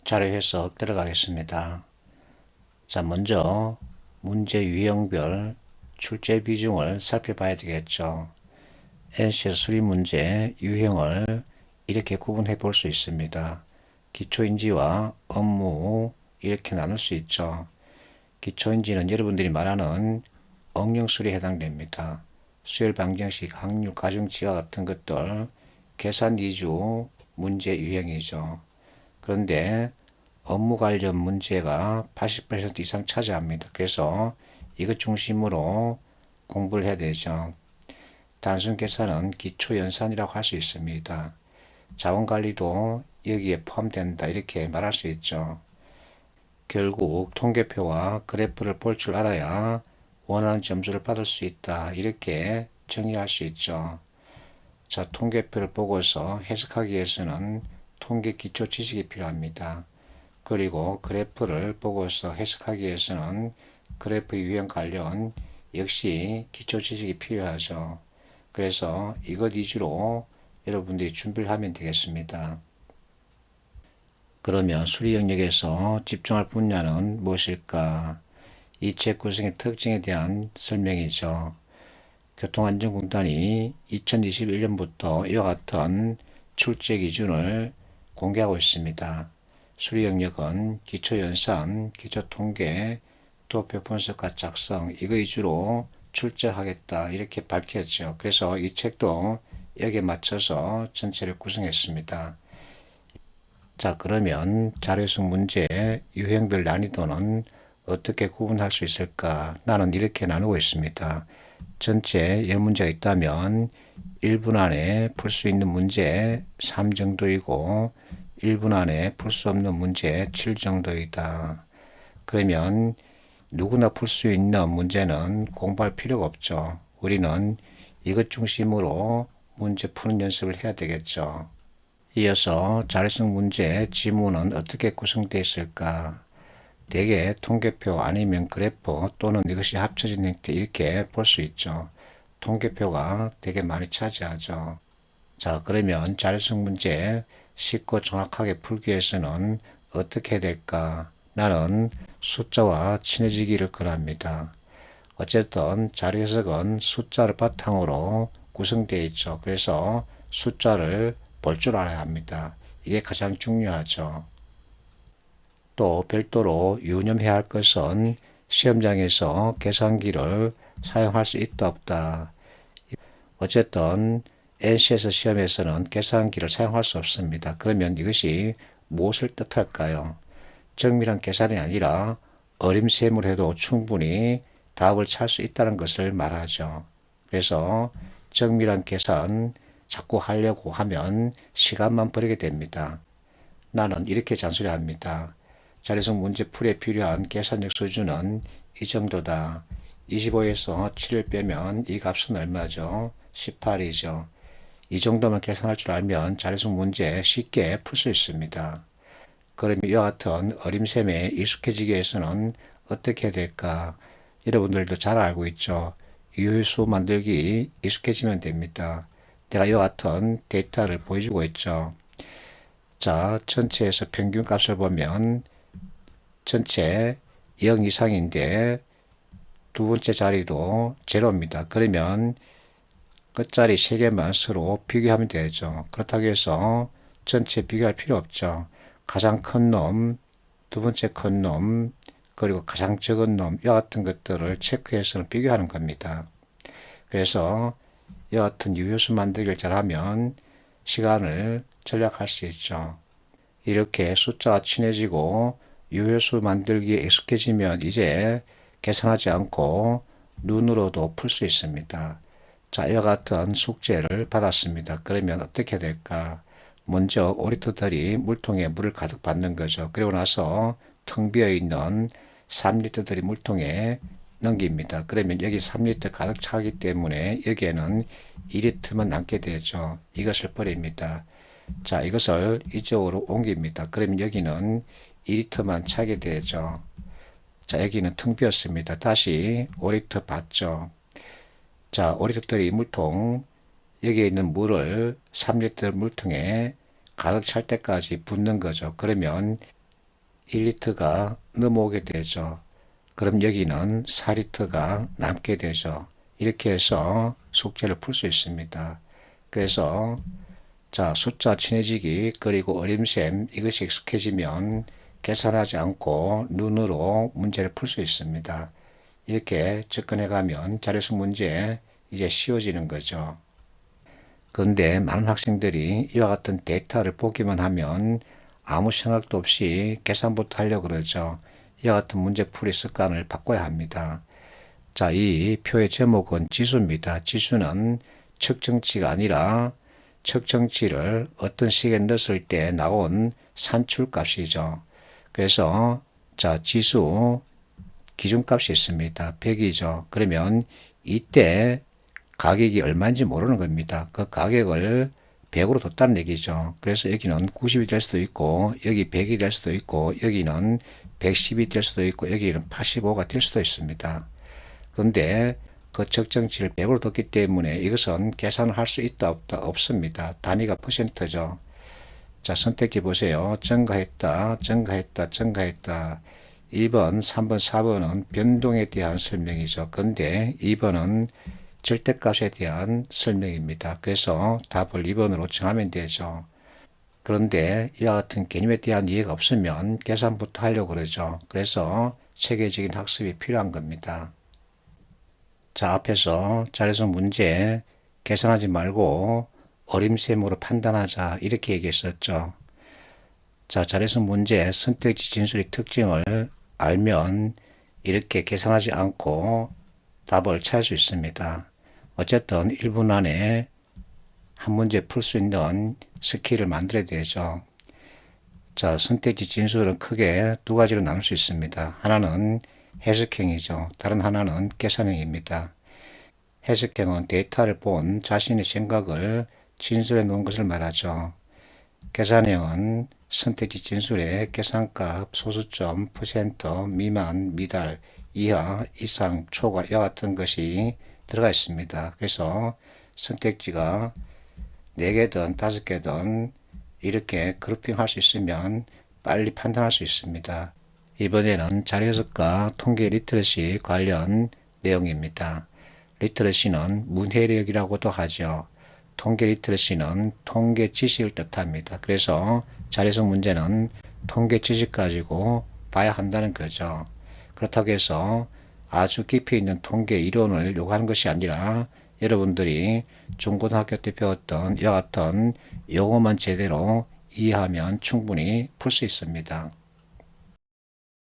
자료 해석 들어가겠습니다. 자, 먼저 문제 유형별 출제 비중을 살펴봐야 되겠죠. NC에서 수리 문제 유형을 이렇게 구분해 볼 수 있습니다. 기초인지와 업무 이렇게 나눌 수 있죠. 기초인지는 여러분들이 말하는 응용 수리에 해당됩니다. 수열 방정식, 확률, 가중치와 같은 것들 계산 위주 문제 유형이죠. 그런데 업무 관련 문제가 80% 이상 차지합니다. 그래서 이것 중심으로 공부를 해야 되죠. 단순 계산은 기초 연산이라고 할 수 있습니다. 자원관리도 여기에 포함된다 이렇게 말할 수 있죠. 결국 통계표와 그래프를 볼 줄 알아야 원하는 점수를 받을 수 있다 이렇게 정의할 수 있죠. 자, 통계표를 보고서 해석하기 위해서는 통계 기초 지식이 필요합니다. 그리고 그래프를 보고서 해석하기 위해서는 그래프 유형 관련 역시 기초 지식이 필요하죠. 그래서 이것 위주로 여러분들이 준비를 하면 되겠습니다. 그러면 수리 영역에서 집중할 분야는 무엇일까? 이 책 구성의 특징에 대한 설명이죠. 교통안전공단이 2021년부터 이와 같은 출제 기준을 공개하고 있습니다. 수리 영역은 기초연산, 기초통계, 도표 분석과 작성 이거 위주로 출제하겠다 이렇게 밝혔죠. 그래서 이 책도 여기에 맞춰서 전체를 구성했습니다. 자, 그러면 자료해석 문제 유형별 난이도는 어떻게 구분할 수 있을까? 나는 이렇게 나누고 있습니다. 전체 10문제가 있다면 1분 안에 풀 수 있는 문제 3 정도이고 1분 안에 풀 수 없는 문제 7 정도이다. 그러면 누구나 풀 수 있는 문제는 공부할 필요가 없죠. 우리는 이것 중심으로 문제 푸는 연습을 해야 되겠죠. 이어서 자료성 문제 지문은 어떻게 구성되어 있을까? 대개 통계표 아니면 그래프 또는 이것이 합쳐진 형태 이렇게 볼 수 있죠. 통계표가 되게 많이 차지하죠. 자, 그러면 자료성 문제 쉽고 정확하게 풀기 위해서는 어떻게 해야 될까? 나는 숫자와 친해지기를 권합니다. 어쨌든 자료 해석은 숫자를 바탕으로 구성되어 있죠. 그래서 숫자를 볼 줄 알아야 합니다. 이게 가장 중요하죠. 또 별도로 유념해야 할 것은 시험장에서 계산기를 사용할 수 있다 없다. 어쨌든 NC에서 시험에서는 계산기를 사용할 수 없습니다. 그러면 이것이 무엇을 뜻할까요? 정밀한 계산이 아니라 어림셈을 해도 충분히 답을 찾을 수 있다는 것을 말하죠. 그래서 정밀한 계산 자꾸 하려고 하면 시간만 버리게 됩니다. 나는 이렇게 잔소리합니다. 자료성 문제풀이에 필요한 계산력 수준은 이 정도다. 25에서 7을 빼면 이 값은 얼마죠? 18이죠. 이 정도만 계산할 줄 알면 자료성 문제 쉽게 풀 수 있습니다. 그러면 이와 같은 어림셈에 익숙해지기 위해서는 어떻게 해야 될까? 여러분들도 잘 알고 있죠. 유효수 만들기 익숙해지면 됩니다. 내가 이와 같은 데이터를 보여주고 있죠. 자, 전체에서 평균 값을 보면 전체 0 이상인데 두 번째 자리도 제로입니다. 그러면 끝자리 3개만 서로 비교하면 되죠. 그렇다고 해서 전체 비교할 필요 없죠. 가장 큰 놈, 두 번째 큰 놈, 그리고 가장 적은 놈, 이와 같은 것들을 체크해서는 비교하는 겁니다. 그래서 이와 같은 유효수 만들기를 잘하면 시간을 절약할 수 있죠. 이렇게 숫자가 친해지고 유효수 만들기에 익숙해지면 이제 계산하지 않고 눈으로도 풀 수 있습니다. 자, 이와 같은 숙제를 받았습니다. 그러면 어떻게 해야 될까? 먼저 오리터들이 물통에 물을 가득 받는 거죠. 그리고 나서 텅 비어 있는 3리터들이 물통에 넘깁니다. 그러면 여기 3리터 가득 차기 때문에 여기에는 2리터만 남게 되죠. 이것을 버립니다. 자, 이것을 이쪽으로 옮깁니다. 그러면 여기는 2리터만 차게 되죠. 자, 여기는 텅 비었습니다. 다시 5리터 받죠. 자, 5리터짜리 물통, 여기에 있는 물을 3리터 물통에 가득 찰 때까지 붓는 거죠. 그러면 1리터가 넘어오게 되죠. 그럼 여기는 4리터가 남게 되죠. 이렇게 해서 숙제를 풀 수 있습니다. 그래서 자, 숫자 친해지기 그리고 어림셈 이것이 익숙해지면 계산하지 않고 눈으로 문제를 풀 수 있습니다. 이렇게 접근해 가면 자료수 문제 이제 쉬워지는 거죠. 그런데 많은 학생들이 이와 같은 데이터를 보기만 하면 아무 생각도 없이 계산부터 하려고 그러죠. 이와 같은 문제풀이 습관을 바꿔야 합니다. 자, 이 표의 제목은 지수입니다. 지수는 측정치가 아니라 측정치를 어떤 식에 넣었을 때 나온 산출값이죠. 그래서 자, 지수 기준값이 있습니다. 100이죠. 그러면 이때 가격이 얼마인지 모르는 겁니다. 그 가격을 100으로 뒀다는 얘기죠. 그래서 여기는 90이 될 수도 있고 여기 100이 될 수도 있고 여기는 110이 될 수도 있고 여기는 85가 될 수도 있습니다. 그런데 그 측정치를 100으로 뒀기 때문에 이것은 계산을 할 수 있다 없다 없습니다. 단위가 퍼센트죠. 자, 선택해 보세요. 증가했다, 증가했다, 증가했다. 2번, 3번, 4번은 변동에 대한 설명이죠. 근데 2번은 절대값에 대한 설명입니다. 그래서 답을 2번으로 정하면 되죠. 그런데 이와 같은 개념에 대한 이해가 없으면 계산부터 하려고 그러죠. 그래서 체계적인 학습이 필요한 겁니다. 자, 앞에서 자료수 문제 계산하지 말고 어림셈으로 판단하자 이렇게 얘기했었죠. 자, 자료수 문제 선택지 진술의 특징을 알면 이렇게 계산하지 않고 답을 찾을 수 있습니다. 어쨌든 1분 안에 한 문제 풀 수 있는 스킬을 만들어야 되죠. 자, 선택지 진술은 크게 두 가지로 나눌 수 있습니다. 하나는 해석형이죠. 다른 하나는 계산형입니다. 해석형은 데이터를 본 자신의 생각을 진술해 놓은 것을 말하죠. 계산형은 선택지 진술에 계산값, 소수점, 퍼센트, 미만, 미달, 이하, 이상, 초과 이와 같은 것이 들어가 있습니다. 그래서 선택지가 4개든 5개든 이렇게 그룹핑 할 수 있으면 빨리 판단할 수 있습니다. 이번에는 자료해석과 통계 리터러시 관련 내용입니다. 리터러시는 문해력이라고도 하죠. 통계 리터러시는 통계 지식을 뜻합니다. 그래서 자료해석 문제는 통계 지식 가지고 봐야 한다는 거죠. 그렇다고 해서 아주 깊이 있는 통계 이론을 요구하는 것이 아니라 여러분들이 중고등학교 때 배웠던 이와 같은 용어만 제대로 이해하면 충분히 풀 수 있습니다.